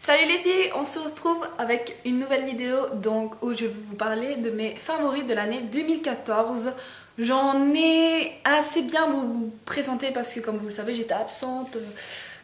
Salut les filles, on se retrouve avec une nouvelle vidéo donc où je vais vous parler de mes favoris de l'année 2014. J'en ai assez bien vous présenter parce que comme vous le savez j'étais absente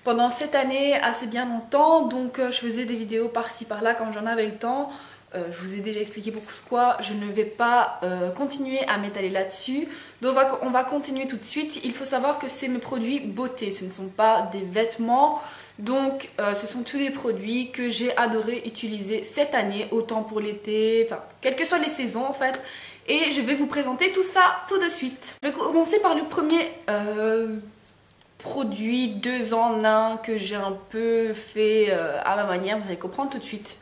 pendant cette année assez bien longtemps, donc je faisais des vidéos par-ci par-là quand j'en avais le temps. Je vous ai déjà expliqué pourquoi, je ne vais pas continuer à m'étaler là-dessus. Donc on va continuer tout de suite. Il faut savoir que c'est mes produits beauté, ce ne sont pas des vêtements. Donc ce sont tous des produits que j'ai adoré utiliser cette année, autant pour l'été, enfin quelles que soient les saisons en fait. Et je vais vous présenter tout ça tout de suite. Je vais commencer par le premier produit 2 en 1 que j'ai un peu fait à ma manière, vous allez comprendre tout de suite.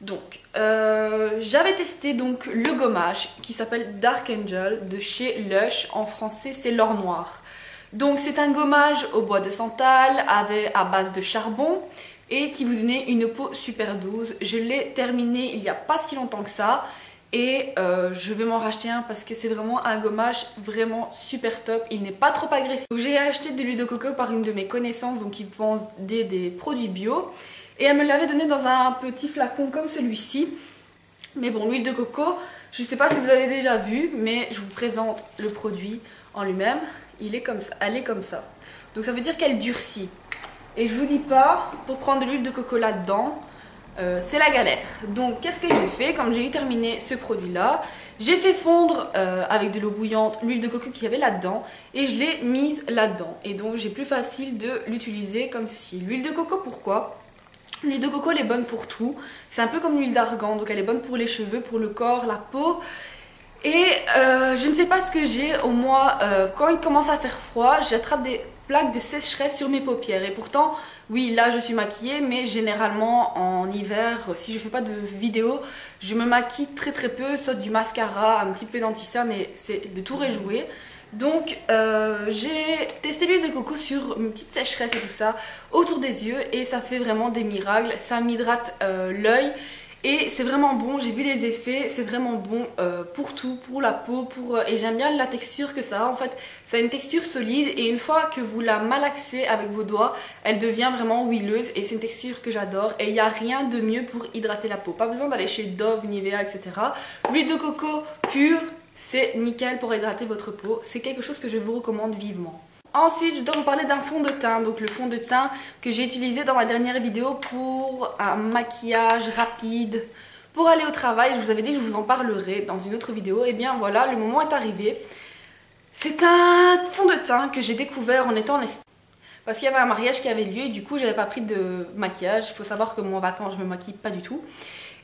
Donc j'avais testé donc le gommage qui s'appelle Dark Angel de chez Lush, en français c'est l'or noir. Donc c'est un gommage au bois de santal à base de charbon et qui vous donnait une peau super douce. Je l'ai terminé il n'y a pas si longtemps que ça et je vais m'en racheter un parce que c'est vraiment un gommage vraiment super top. Il n'est pas trop agressif. J'ai acheté de l'huile de coco par une de mes connaissances, donc ils vendent des produits bio. Et elle me l'avait donné dans un petit flacon comme celui-ci. Mais bon, l'huile de coco, je ne sais pas si vous avez déjà vu, mais je vous présente le produit en lui-même. Elle est comme ça. Donc ça veut dire qu'elle durcit. Et je vous dis pas, pour prendre de l'huile de coco là-dedans, c'est la galère. Donc qu'est-ce que j'ai fait? Comme j'ai eu terminé ce produit-là, j'ai fait fondre avec de l'eau bouillante l'huile de coco qu'il y avait là-dedans et je l'ai mise là-dedans. Et donc j'ai plus facile de l'utiliser comme ceci. L'huile de coco, pourquoi? L'huile de coco elle est bonne pour tout, c'est un peu comme l'huile d'argan, donc elle est bonne pour les cheveux, pour le corps, la peau. Et je ne sais pas ce que j'ai, au moins quand il commence à faire froid, j'attrape des plaques de sécheresse sur mes paupières. Et pourtant, oui là je suis maquillée, mais généralement en hiver, si je fais pas de vidéo, je me maquille très peu, soit du mascara, un petit peu d'anti-cerne, et c'est le tour est joué. Donc j'ai testé l'huile de coco sur une petite sécheresse et tout ça autour des yeux et ça fait vraiment des miracles, ça m'hydrate l'œil et c'est vraiment bon. J'ai vu les effets, c'est vraiment bon pour tout, pour la peau, et j'aime bien la texture que ça a. En fait ça a une texture solide et une fois que vous la malaxez avec vos doigts, elle devient vraiment huileuse et c'est une texture que j'adore. Et il n'y a rien de mieux pour hydrater la peau, pas besoin d'aller chez Dove, Nivea, etc. L'huile de coco pure, c'est nickel pour hydrater votre peau, c'est quelque chose que je vous recommande vivement. Ensuite, je dois vous parler d'un fond de teint, donc le fond de teint que j'ai utilisé dans ma dernière vidéo pour un maquillage rapide, pour aller au travail. Je vous avais dit que je vous en parlerai dans une autre vidéo, et bien voilà, le moment est arrivé. C'est un fond de teint que j'ai découvert en étant en Espagne. Parce qu'il y avait un mariage qui avait lieu et du coup j'avais pas pris de maquillage. Il faut savoir que moi en vacances je me maquille pas du tout.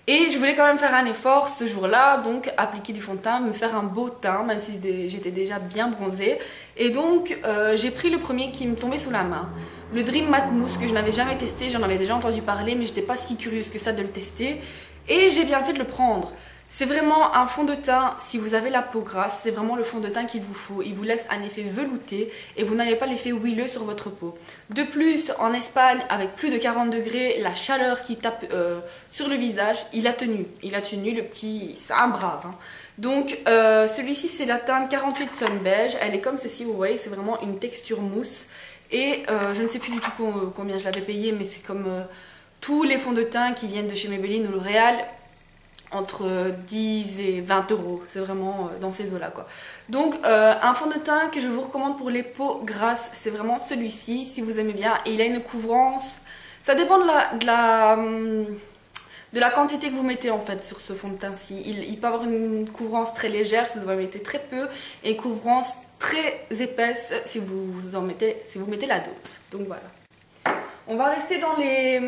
Et je voulais quand même faire un effort ce jour-là, donc appliquer du fond de teint, me faire un beau teint, même si j'étais déjà bien bronzée. Et donc j'ai pris le premier qui me tombait sous la main, le Dream Matte Mousse, que je n'avais jamais testé, j'en avais déjà entendu parler, mais j'étais pas si curieuse que ça de le tester. Et j'ai bien fait de le prendre. C'est vraiment un fond de teint, si vous avez la peau grasse, c'est vraiment le fond de teint qu'il vous faut. Il vous laisse un effet velouté et vous n'avez pas l'effet huileux sur votre peau. De plus, en Espagne, avec plus de 40 degrés, la chaleur qui tape sur le visage, il a tenu. Il a tenu, le petit, c'est un brave. Hein. Donc celui-ci c'est la teinte 48 Sun Beige, elle est comme ceci, vous voyez, c'est vraiment une texture mousse. Et je ne sais plus du tout combien je l'avais payé, mais c'est comme tous les fonds de teint qui viennent de chez Maybelline ou L'Oréal, entre 10 et 20 euros, c'est vraiment dans ces eaux là quoi. Donc un fond de teint que je vous recommande pour les peaux grasses, c'est vraiment celui-ci si vous aimez bien, et il a une couvrance, ça dépend de la quantité que vous mettez en fait sur ce fond de teint ci. Il peut avoir une couvrance très légère si vous en mettez très peu, et une couvrance très épaisse si vous mettez la dose. Donc voilà, on va rester dans les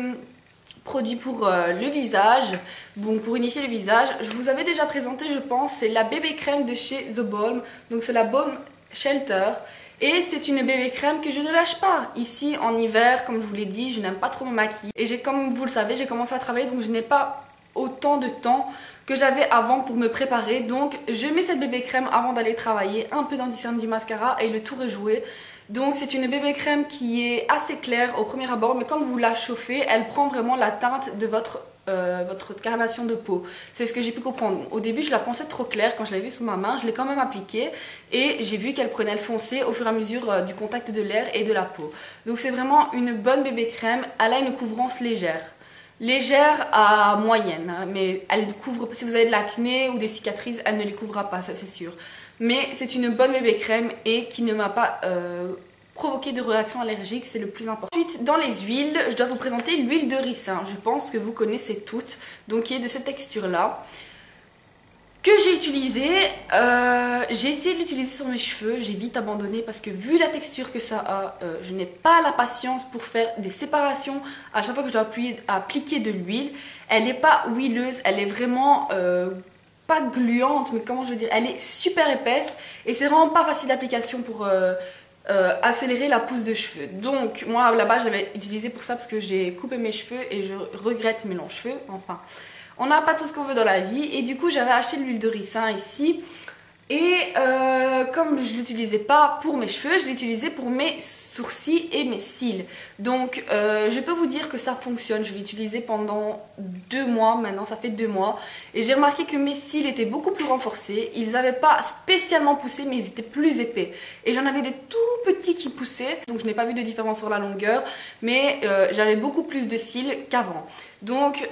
produit pour le visage. Bon, pour unifier le visage, je vous avais déjà présenté, je pense, c'est la bébé crème de chez The Balm, donc c'est la Balm Shelter, et c'est une bébé crème que je ne lâche pas. Ici en hiver, comme je vous l'ai dit, je n'aime pas trop me maquiller et comme vous le savez, j'ai commencé à travailler, donc je n'ai pas autant de temps que j'avais avant pour me préparer, donc je mets cette bébé crème avant d'aller travailler, un peu d'anti-cerne, du mascara et le tour est joué. Donc c'est une bébé crème qui est assez claire au premier abord, mais quand vous la chauffez, elle prend vraiment la teinte de votre carnation de peau. C'est ce que j'ai pu comprendre. Au début je la pensais trop claire, quand je l'ai vue sous ma main, je l'ai quand même appliquée et j'ai vu qu'elle prenait le foncé au fur et à mesure du contact de l'air et de la peau. Donc c'est vraiment une bonne bébé crème, elle a une couvrance légère. légère à moyenne, hein, mais elle couvre, si vous avez de l'acné ou des cicatrices, elle ne les couvrira pas, ça c'est sûr. Mais c'est une bonne bébé crème et qui ne m'a pas provoqué de réaction allergique, c'est le plus important. Ensuite, dans les huiles, je dois vous présenter l'huile de ricin. Je pense que vous connaissez toutes, donc qui est de cette texture-là. Que j'ai utilisé, j'ai essayé de l'utiliser sur mes cheveux, j'ai vite abandonné parce que vu la texture que ça a, je n'ai pas la patience pour faire des séparations à chaque fois que je dois appliquer de l'huile. Elle n'est pas huileuse, elle est vraiment pas gluante, mais comment je veux dire, elle est super épaisse et c'est vraiment pas facile d'application pour accélérer la pousse de cheveux. Donc moi là-bas j'avais utilisé pour ça parce que j'ai coupé mes cheveux et je regrette mes longs cheveux, enfin. On n'a pas tout ce qu'on veut dans la vie et du coup j'avais acheté de l'huile de ricin ici et comme je ne l'utilisais pas pour mes cheveux, je l'utilisais pour mes sourcils et mes cils. Donc je peux vous dire que ça fonctionne, je l'ai utilisé pendant 2 mois, maintenant ça fait 2 mois et j'ai remarqué que mes cils étaient beaucoup plus renforcés, ils n'avaient pas spécialement poussé mais ils étaient plus épais et j'en avais des tout petits qui poussaient, donc je n'ai pas vu de différence sur la longueur mais j'avais beaucoup plus de cils qu'avant. Donc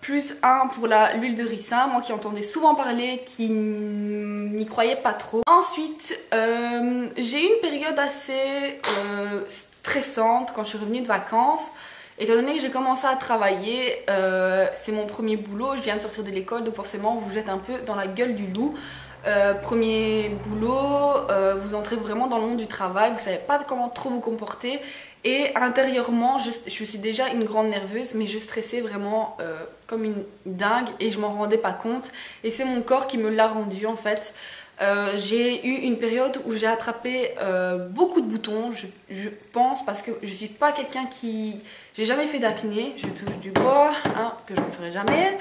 plus 1 pour l'huile de ricin, moi qui entendais souvent parler, qui n'y croyais pas trop. Ensuite, j'ai eu une période assez stressante quand je suis revenue de vacances. Étant donné que j'ai commencé à travailler, c'est mon premier boulot, je viens de sortir de l'école, donc forcément vous jette un peu dans la gueule du loup. Premier boulot, vous entrez vraiment dans le monde du travail, vous savez pas comment trop vous comporter. Et intérieurement, je suis déjà une grande nerveuse, mais je stressais vraiment comme une dingue et je m'en rendais pas compte. Et c'est mon corps qui me l'a rendu en fait. J'ai eu une période où j'ai attrapé beaucoup de boutons, je pense, parce que je suis pas quelqu'un qui... J'ai jamais fait d'acné, je touche du bois, hein, que je ne ferai jamais.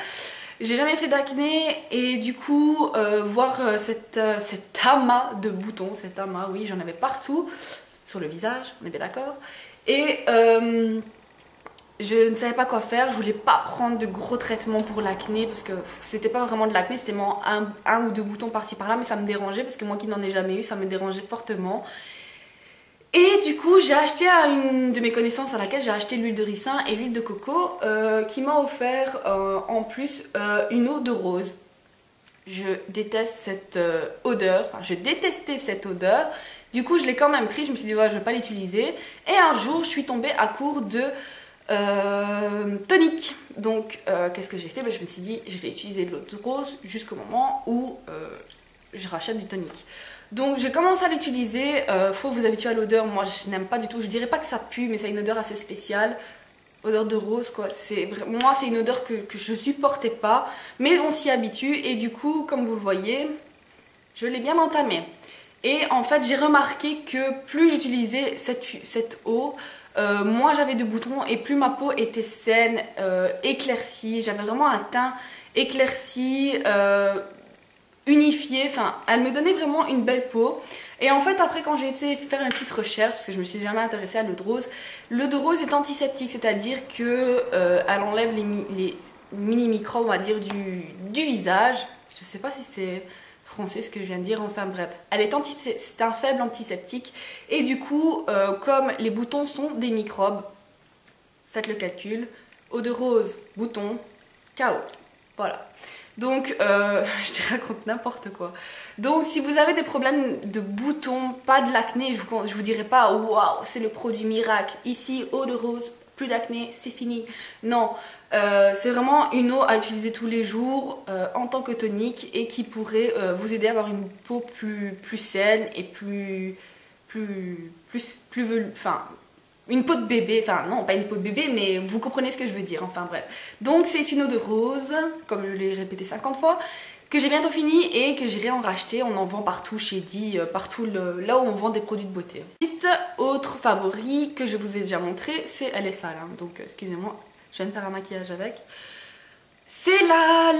J'ai jamais fait d'acné et du coup, voir cet amas de boutons, cet amas, oui, j'en avais partout, sur le visage, on est bien d'accord. Et je ne savais pas quoi faire, je voulais pas prendre de gros traitements pour l'acné parce que c'était pas vraiment de l'acné, c'était un ou deux boutons par-ci par-là, mais ça me dérangeait parce que moi qui n'en ai jamais eu, ça me dérangeait fortement. Et du coup, j'ai acheté à une de mes connaissances à laquelle j'ai acheté l'huile de ricin et l'huile de coco qui m'a offert en plus une eau de rose. Je déteste cette odeur, enfin je détestais cette odeur. Du coup, je l'ai quand même pris, je me suis dit, ouais, je vais pas l'utiliser. Et un jour, je suis tombée à court de tonique. Donc, qu'est-ce que j'ai fait? Je me suis dit, je vais utiliser de l'eau de rose jusqu'au moment où je rachète du tonique. Donc, j'ai commencé à l'utiliser. Faut vous habituer à l'odeur. Moi, je n'aime pas du tout. Je dirais pas que ça pue, mais ça a une odeur assez spéciale. Odeur de rose, quoi. Moi, c'est une odeur que je supportais pas. Mais on s'y habitue. Et du coup, comme vous le voyez, je l'ai bien entamé. Et en fait, j'ai remarqué que plus j'utilisais cette eau, moins j'avais de boutons et plus ma peau était saine, éclaircie. J'avais vraiment un teint éclairci, unifié. Enfin, elle me donnait vraiment une belle peau. Et en fait, après, quand j'ai été faire une petite recherche, parce que je me suis jamais intéressée à l'eau de rose, l'eau de rose est antiseptique, c'est-à-dire que elle enlève les mini-microbes, on va dire, du visage. Je sais pas si c'est français ce que je viens de dire, enfin bref, c'est un faible antiseptique et du coup comme les boutons sont des microbes, faites le calcul, eau de rose, boutons, KO, voilà. Donc je te raconte n'importe quoi. Donc si vous avez des problèmes de boutons, pas de l'acné, je vous dirai pas waouh c'est le produit miracle, ici eau de rose, plus d'acné, c'est fini. Non, c'est vraiment une eau à utiliser tous les jours en tant que tonique et qui pourrait vous aider à avoir une peau plus saine et plus velue, enfin une peau de bébé, enfin non pas une peau de bébé mais vous comprenez ce que je veux dire, enfin bref. Donc c'est une eau de rose, comme je l'ai répété 50 fois, que j'ai bientôt fini et que j'irai en racheter. On en vend partout chez Di, partout là où on vend des produits de beauté. Ensuite, autre favori que je vous ai déjà montré, elle est sale, hein, donc excusez-moi, je viens de faire un maquillage avec. C'est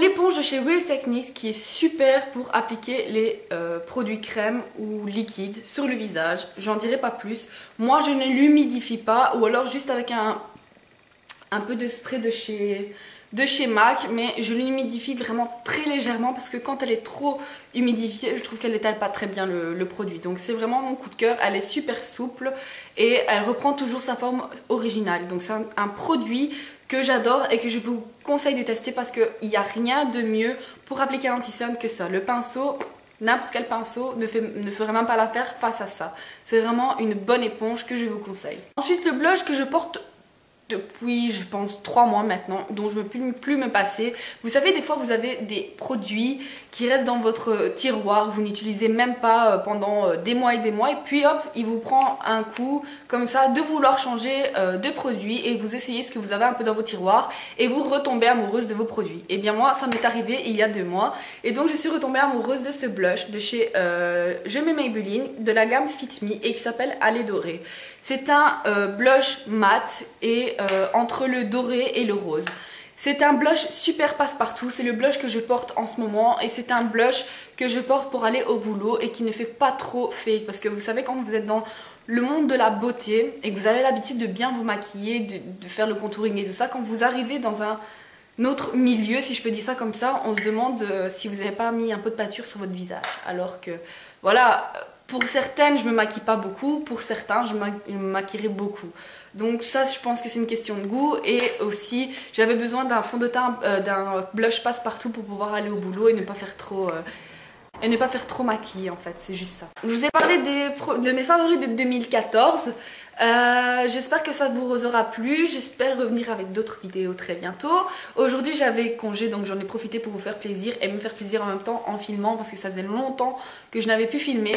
l'éponge de chez Real Techniques qui est super pour appliquer les produits crème ou liquides sur le visage. J'en dirai pas plus. Moi je ne l'humidifie pas ou alors juste avec un peu de spray de chez MAC, mais je l'humidifie vraiment très légèrement parce que quand elle est trop humidifiée, je trouve qu'elle n'étale pas très bien le produit. Donc c'est vraiment mon coup de cœur, elle est super souple et elle reprend toujours sa forme originale. Donc c'est un produit que j'adore et que je vous conseille de tester parce qu'il n'y a rien de mieux pour appliquer un anti-cerne que ça. Le pinceau, n'importe quel pinceau ne ferait même pas l'affaire face à ça. C'est vraiment une bonne éponge que je vous conseille. Ensuite, le blush que je porte depuis je pense 3 mois maintenant, dont je ne peux plus me passer. Vous savez, des fois vous avez des produits qui restent dans votre tiroir, vous n'utilisez même pas pendant des mois et puis hop, il vous prend un coup comme ça de vouloir changer de produit et vous essayez ce que vous avez un peu dans vos tiroirs et vous retombez amoureuse de vos produits. Et bien moi ça m'est arrivé il y a 2 mois et donc je suis retombée amoureuse de ce blush de chez Je mets Maybelline de la gamme Fit Me et qui s'appelle Allée Dorée. C'est un blush mat et entre le doré et le rose. C'est un blush super passe-partout, c'est le blush que je porte en ce moment et c'est un blush que je porte pour aller au boulot et qui ne fait pas trop fake parce que vous savez quand vous êtes dans le monde de la beauté et que vous avez l'habitude de bien vous maquiller, de faire le contouring et tout ça, quand vous arrivez dans un autre milieu, si je peux dire ça comme ça, on se demande si vous n'avez pas mis un peu de peinture sur votre visage. Alors que voilà, pour certaines je me maquille pas beaucoup, pour certains je me maquillerai beaucoup. Donc ça je pense que c'est une question de goût et aussi j'avais besoin d'un fond de teint, d'un blush passe-partout pour pouvoir aller au boulot et ne pas faire trop... maquillée en fait, c'est juste ça. Je vous ai parlé de mes favoris de 2014. J'espère que ça vous aura plu, j'espère revenir avec d'autres vidéos très bientôt. Aujourd'hui j'avais congé donc j'en ai profité pour vous faire plaisir et me faire plaisir en même temps en filmant parce que ça faisait longtemps que je n'avais pu filmer.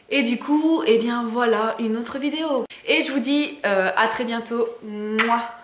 Et du coup, eh bien voilà une autre vidéo. Et je vous dis à très bientôt. Mouah.